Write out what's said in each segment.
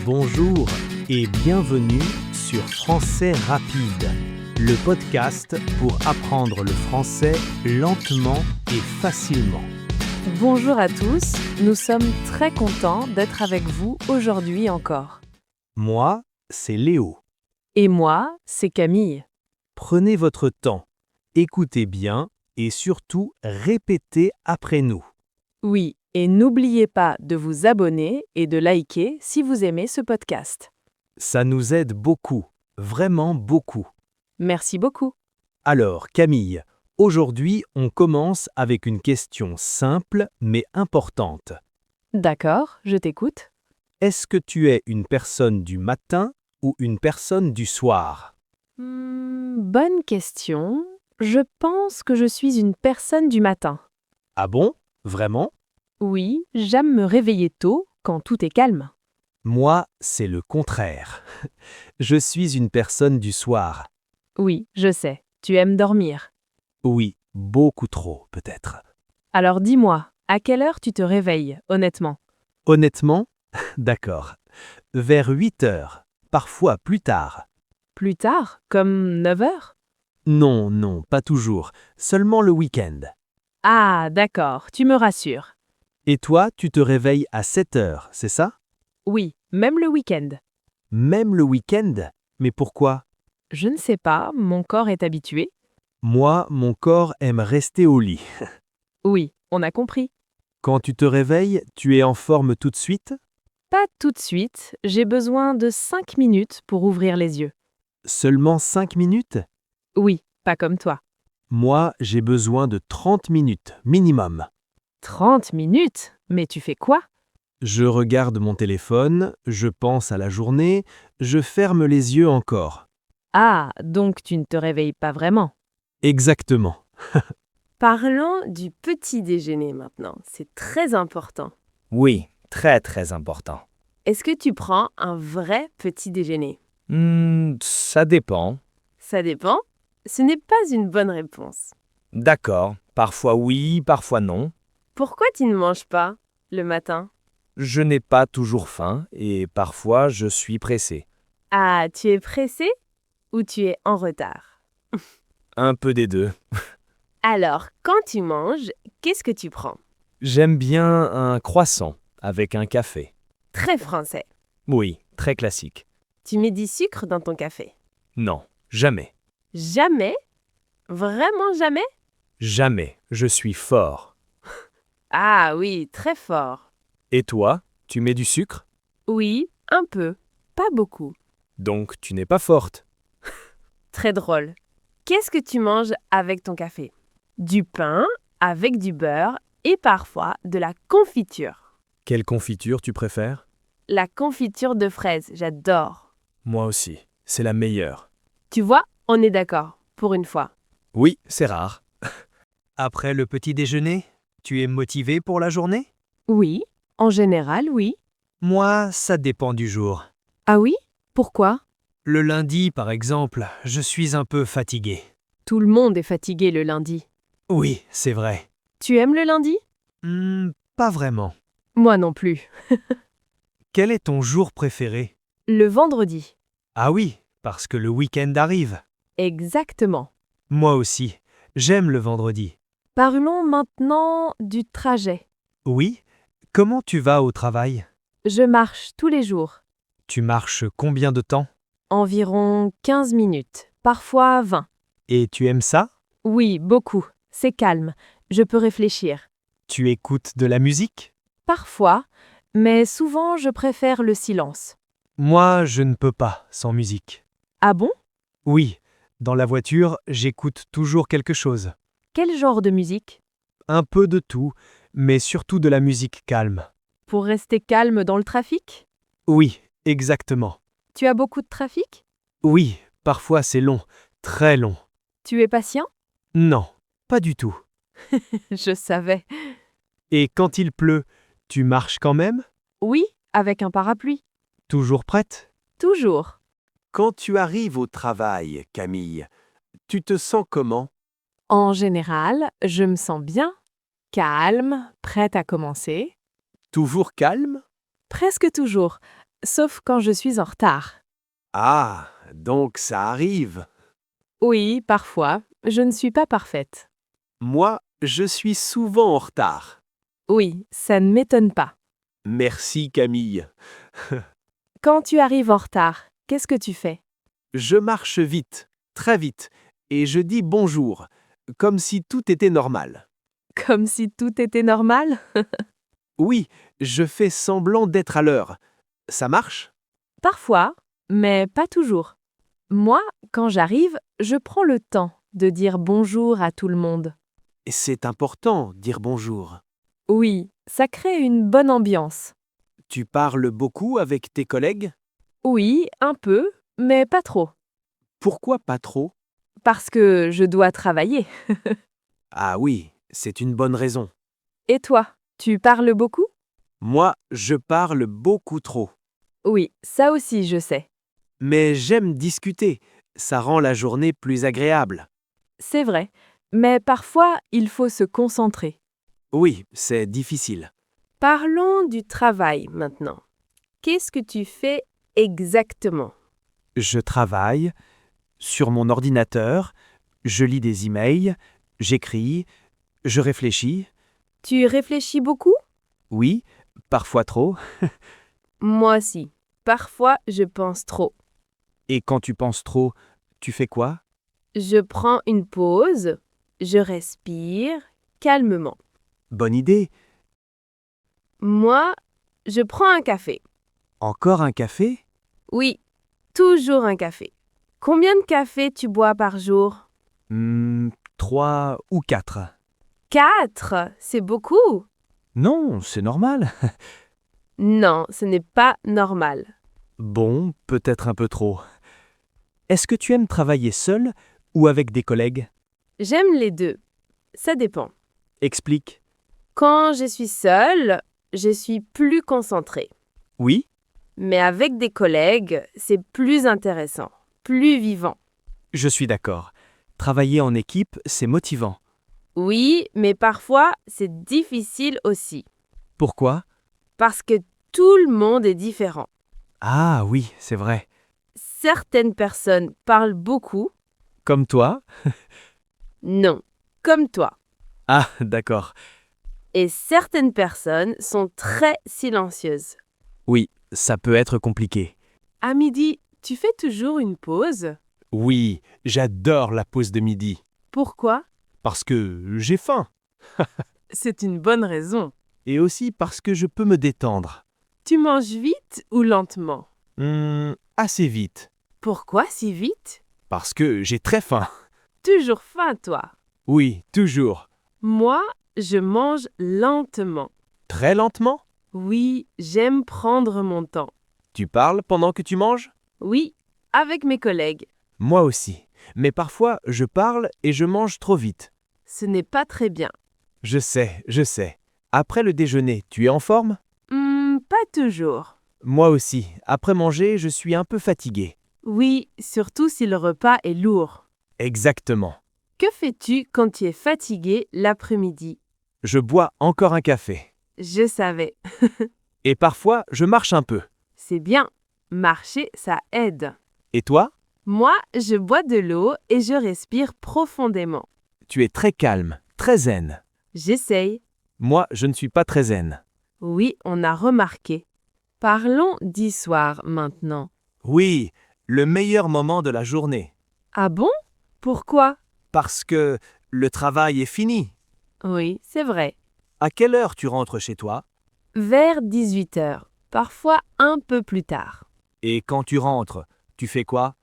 Bonjour et bienvenue sur Français Rapide, le podcast pour apprendre le français lentement et facilement. Bonjour à tous, nous sommes très contents d'être avec vous aujourd'hui encore. Moi, c'est Léo. Et moi, c'est Camille. Prenez votre temps, écoutez bien et surtout répétez après nous. Oui, et n'oubliez pas de vous abonner et de liker si vous aimez ce podcast. Ça nous aide beaucoup, vraiment beaucoup. Merci beaucoup. Alors, Camille, aujourd'hui, on commence avec une question simple mais importante. D'accord, je t'écoute. Est-ce que tu es une personne du matin ou une personne du soir? Bonne question. Je pense que je suis une personne du matin. Ah bon? Vraiment? Oui, j'aime me réveiller tôt quand tout est calme. Moi, c'est le contraire. Je suis une personne du soir. Oui, je sais, tu aimes dormir. Oui, beaucoup trop, peut-être. Alors dis-moi, à quelle heure tu te réveilles, honnêtement? Honnêtement? D'accord. Vers 8 heures, parfois plus tard. Plus tard, comme 9 heures? Non, non, pas toujours. Seulement le week-end. Ah, d'accord, tu me rassures. Et toi, tu te réveilles à 7 heures, c'est ça? Oui, même le week-end. Même le week-end? Mais pourquoi? Je ne sais pas, mon corps est habitué. Moi, mon corps aime rester au lit. Oui, on a compris. Quand tu te réveilles, tu es en forme tout de suite? Pas tout de suite, j'ai besoin de 5 minutes pour ouvrir les yeux. Seulement 5 minutes? Oui, pas comme toi. Moi, j'ai besoin de 30 minutes, minimum. 30 minutes? Mais tu fais quoi? Je regarde mon téléphone, je pense à la journée, je ferme les yeux encore. Ah, donc tu ne te réveilles pas vraiment. Exactement. Parlons du petit déjeuner maintenant, c'est très important. Oui, très important. Est-ce que tu prends un vrai petit déjeuner? Ça dépend. Ça dépend. Ce n'est pas une bonne réponse. D'accord, parfois oui, parfois non. Pourquoi tu ne manges pas le matin? Je n'ai pas toujours faim et parfois je suis pressé. Ah, tu es pressé ou tu es en retard? Un peu des deux. Alors, quand tu manges, qu'est-ce que tu prends? J'aime bien un croissant avec un café. Très français. Oui, très classique. Tu mets du sucre dans ton café. Non, jamais. Jamais? Vraiment jamais? Jamais. Je suis fort. Ah oui, très fort. Et toi, tu mets du sucre? Oui, un peu. Pas beaucoup. Donc tu n'es pas forte. Très drôle. Qu'est-ce que tu manges avec ton café? Du pain avec du beurre et parfois de la confiture. Quelle confiture tu préfères? La confiture de fraises, j'adore. Moi aussi. C'est la meilleure. Tu vois, on est d'accord, pour une fois. Oui, c'est rare. Après le petit déjeuner, tu es motivé pour la journée? Oui, en général, oui. Moi, ça dépend du jour. Ah oui? Pourquoi? Le lundi, par exemple, je suis un peu fatigué. Tout le monde est fatigué le lundi. Oui, c'est vrai. Tu aimes le lundi? Pas vraiment. Moi non plus. Quel est ton jour préféré? Le vendredi. Ah oui, parce que le week-end arrive. Exactement. Moi aussi, j'aime le vendredi. Parlons maintenant du trajet. Oui? Comment tu vas au travail? Je marche tous les jours. Tu marches combien de temps? Environ 15 minutes, parfois 20. Et tu aimes ça? Oui, beaucoup. C'est calme. Je peux réfléchir. Tu écoutes de la musique? Parfois, mais souvent je préfère le silence. Moi, je ne peux pas sans musique. Ah bon? Oui, dans la voiture, j'écoute toujours quelque chose. Quel genre de musique? Un peu de tout, mais surtout de la musique calme. Pour rester calme dans le trafic? Oui, exactement. Tu as beaucoup de trafic? Oui, parfois c'est long, très long. Tu es patient? Non, pas du tout. Je savais. Et quand il pleut, tu marches quand même? Oui, avec un parapluie. Toujours prête? Toujours. Quand tu arrives au travail, Camille, tu te sens comment? En général, je me sens bien, calme, prête à commencer. Toujours calme? Presque toujours. sauf quand je suis en retard. Ah, donc ça arrive. Oui, parfois, je ne suis pas parfaite. Moi, je suis souvent en retard. Oui, ça ne m'étonne pas. Merci Camille. Quand tu arrives en retard, qu'est-ce que tu fais? Je marche vite, très vite, et je dis bonjour, comme si tout était normal. Comme si tout était normal? Oui, je fais semblant d'être à l'heure. Ça marche? Parfois, mais pas toujours. Moi, quand j'arrive, je prends le temps de dire bonjour à tout le monde. C'est important, dire bonjour. Oui, ça crée une bonne ambiance. Tu parles beaucoup avec tes collègues? Oui, un peu, mais pas trop. Pourquoi pas trop? Parce que je dois travailler. Ah oui, c'est une bonne raison. Et toi, tu parles beaucoup? Moi, je parle beaucoup trop. Oui, ça aussi je sais. Mais j'aime discuter. Ça rend la journée plus agréable. C'est vrai, mais parfois il faut se concentrer. Oui, c'est difficile. Parlons du travail maintenant. Qu'est-ce que tu fais exactement? Je travaille sur mon ordinateur, je lis des emails, j'écris, je réfléchis. Tu réfléchis beaucoup? Oui, parfois trop. Moi aussi. Parfois je pense trop. Et quand tu penses trop, tu fais quoi? Je prends une pause, je respire calmement. Bonne idée. Moi, je prends un café. Encore un café? Oui, toujours un café. Combien de cafés tu bois par jour? 3 ou 4. 4, c'est beaucoup. Non, c'est normal. Non, ce n'est pas normal. Bon, peut-être un peu trop. Est-ce que tu aimes travailler seul ou avec des collègues? J'aime les deux. Ça dépend. Explique. Quand je suis seule, je suis plus concentrée. Oui? Mais avec des collègues, c'est plus intéressant, plus vivant. Je suis d'accord. Travailler en équipe, c'est motivant. Oui, mais parfois, c'est difficile aussi. Pourquoi? Parce que tout le monde est différent. Ah oui, c'est vrai. Certaines personnes parlent beaucoup. Comme toi? Non, comme toi. Ah, d'accord. Et certaines personnes sont très silencieuses. Oui, ça peut être compliqué. À midi, tu fais toujours une pause? Oui, j'adore la pause de midi. Pourquoi? Parce que j'ai faim. C'est une bonne raison. Et aussi parce que je peux me détendre. Tu manges vite ou lentement? Assez vite. Pourquoi si vite? Parce que j'ai très faim. Toujours faim, toi. Oui, toujours. Moi, je mange lentement. Très lentement? Oui, j'aime prendre mon temps. Tu parles pendant que tu manges? Oui, avec mes collègues. Moi aussi. Mais parfois, je parle et je mange trop vite. Ce n'est pas très bien. Je sais, je sais. Après le déjeuner, tu es en forme? Pas toujours. Moi aussi. Après manger, je suis un peu fatigué. Oui, surtout si le repas est lourd. Exactement. Que fais-tu quand tu es fatigué l'après-midi? Je bois encore un café. Je savais. Et parfois, je marche un peu. C'est bien. Marcher, ça aide. Et toi? Moi, je bois de l'eau et je respire profondément. Tu es très calme, très zen. J'essaye. Moi, je ne suis pas très zen. Oui, on a remarqué. Parlons d'histoire maintenant. Oui, le meilleur moment de la journée. Ah bon? Pourquoi? Parce que le travail est fini. Oui, c'est vrai. À quelle heure tu rentres chez toi? Vers 18 heures, parfois un peu plus tard. Et quand tu rentres, tu fais quoi?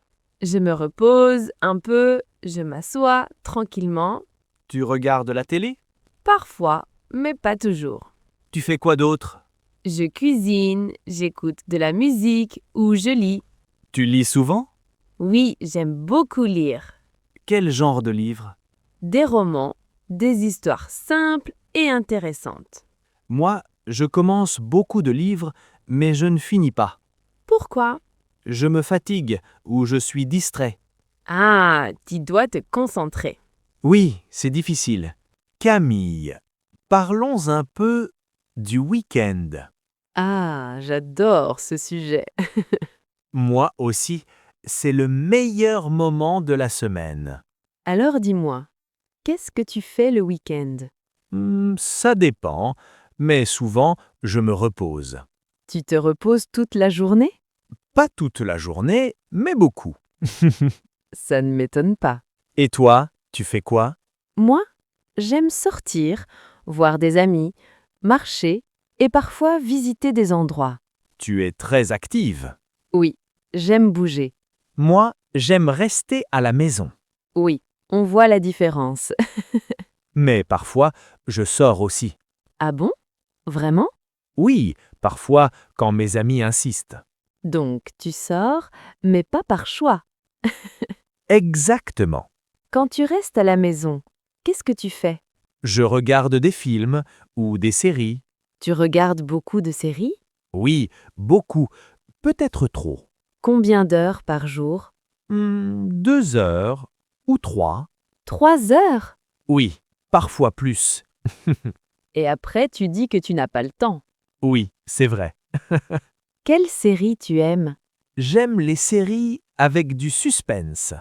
Je me repose un peu, je m'assois tranquillement. Tu regardes la télé? Parfois, mais pas toujours. Tu fais quoi d'autre? Je cuisine, j'écoute de la musique ou je lis. Tu lis souvent? Oui, j'aime beaucoup lire. Quel genre de livre? Des romans, des histoires simples et intéressantes. Moi, je commence beaucoup de livres, mais je ne finis pas. Pourquoi? Je me fatigue ou je suis distrait. Ah, tu dois te concentrer. Oui, c'est difficile. Camille, parlons un peu du week-end. Ah, j'adore ce sujet. Moi aussi, c'est le meilleur moment de la semaine. Alors dis-moi, qu'est-ce que tu fais le week-end? Ça dépend, mais souvent, je me repose. Tu te reposes toute la journée? Pas toute la journée, mais beaucoup. Ça ne m'étonne pas. Et toi, tu fais quoi? Moi, j'aime sortir, voir des amis, marcher et parfois visiter des endroits. Tu es très active. Oui, j'aime bouger. Moi, j'aime rester à la maison. Oui, on voit la différence. Mais parfois, je sors aussi. Ah bon? Vraiment? Oui, parfois, quand mes amis insistent. Donc tu sors, mais pas par choix. Exactement. Quand tu restes à la maison, qu'est-ce que tu fais? Je regarde des films ou des séries. Tu regardes beaucoup de séries? Oui, beaucoup. Peut-être trop. Combien d'heures par jour? 2 heures ou 3. 3 heures? Oui, parfois plus. Et après tu dis que tu n'as pas le temps. Oui, c'est vrai. Quelle série tu aimes? J'aime les séries avec du suspense.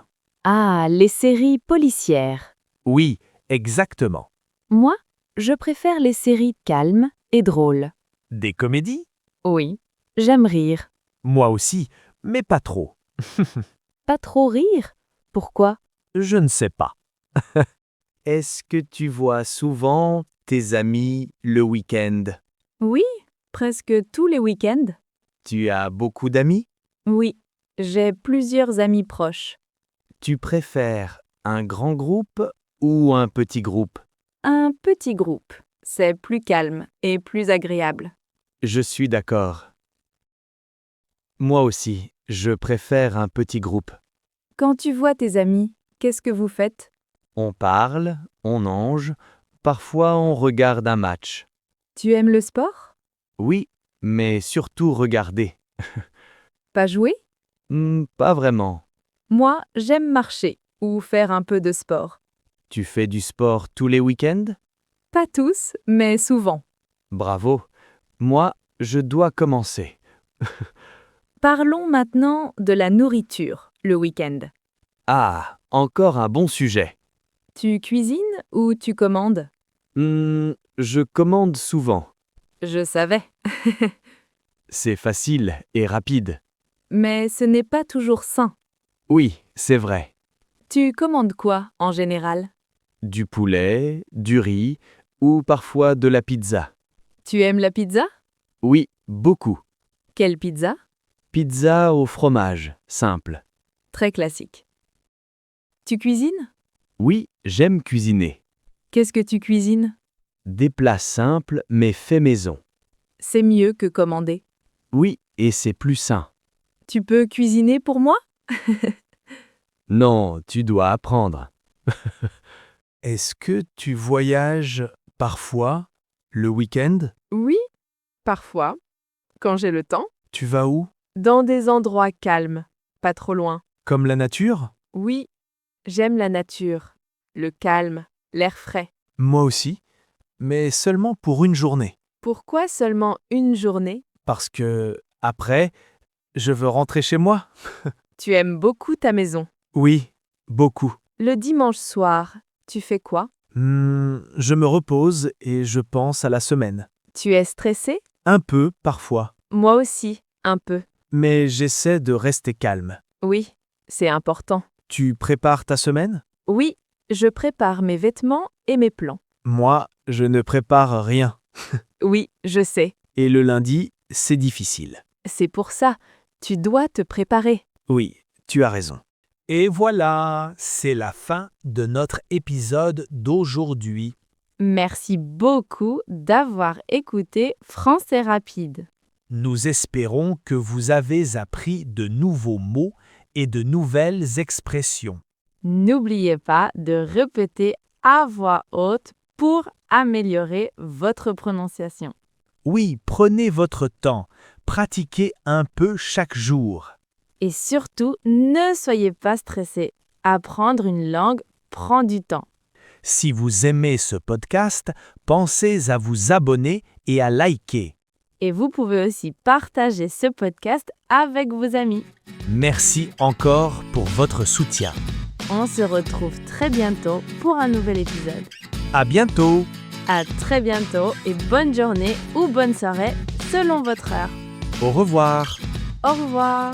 Ah, les séries policières. Oui, exactement. Moi, je préfère les séries calmes et drôles. Des comédies? Oui, j'aime rire. Moi aussi, mais pas trop. Pas trop rire? Pourquoi? Je ne sais pas. Est-ce que tu vois souvent tes amis le week-end? Oui, presque tous les week-ends. Tu as beaucoup d'amis? Oui, j'ai plusieurs amis proches. Tu préfères un grand groupe ou un petit groupe? Un petit groupe, c'est plus calme et plus agréable. Je suis d'accord. Moi aussi, je préfère un petit groupe. Quand tu vois tes amis, qu'est-ce que vous faites? On parle, on mange, parfois on regarde un match. Tu aimes le sport? Oui, mais surtout regarder. Pas jouer? Pas vraiment. Moi, j'aime marcher ou faire un peu de sport. Tu fais du sport tous les week-ends? Pas tous, mais souvent. Bravo. Moi, je dois commencer. Parlons maintenant de la nourriture, le week-end. Ah, encore un bon sujet. Tu cuisines ou tu commandes? Je commande souvent. Je savais. C'est facile et rapide. Mais ce n'est pas toujours sain. Oui, c'est vrai. Tu commandes quoi en général? Du poulet, du riz ou parfois de la pizza. Tu aimes la pizza? Oui, beaucoup. Quelle pizza? Pizza au fromage, simple. Très classique. Tu cuisines? Oui, j'aime cuisiner. Qu'est-ce que tu cuisines? Des plats simples mais faits maison. C'est mieux que commander. Oui, et c'est plus sain. Tu peux cuisiner pour moi? Non, tu dois apprendre. Est-ce que tu voyages parfois le week-end? Oui, parfois, quand j'ai le temps. Tu vas où? Dans des endroits calmes, pas trop loin. Comme la nature? Oui, j'aime la nature, le calme, l'air frais. Moi aussi, mais seulement pour une journée. Pourquoi seulement une journée? Parce que, après, je veux rentrer chez moi. Tu aimes beaucoup ta maison. Oui, beaucoup. Le dimanche soir, tu fais quoi? Je me repose et je pense à la semaine. Tu es stressé? Un peu, parfois. Moi aussi, un peu. Mais j'essaie de rester calme. Oui, c'est important. Tu prépares ta semaine? Oui, je prépare mes vêtements et mes plans. Moi, je ne prépare rien. Oui, je sais. Et le lundi, c'est difficile. C'est pour ça. Tu dois te préparer. Oui, tu as raison. Et voilà, c'est la fin de notre épisode d'aujourd'hui. Merci beaucoup d'avoir écouté Français rapide. Nous espérons que vous avez appris de nouveaux mots et de nouvelles expressions. N'oubliez pas de répéter à voix haute pour améliorer votre prononciation. Oui, prenez votre temps, pratiquez un peu chaque jour. Et surtout, ne soyez pas stressé. Apprendre une langue prend du temps. Si vous aimez ce podcast, pensez à vous abonner et à liker. Et vous pouvez aussi partager ce podcast avec vos amis. Merci encore pour votre soutien. On se retrouve très bientôt pour un nouvel épisode. À bientôt! À très bientôt et bonne journée ou bonne soirée selon votre heure. Au revoir! Au revoir!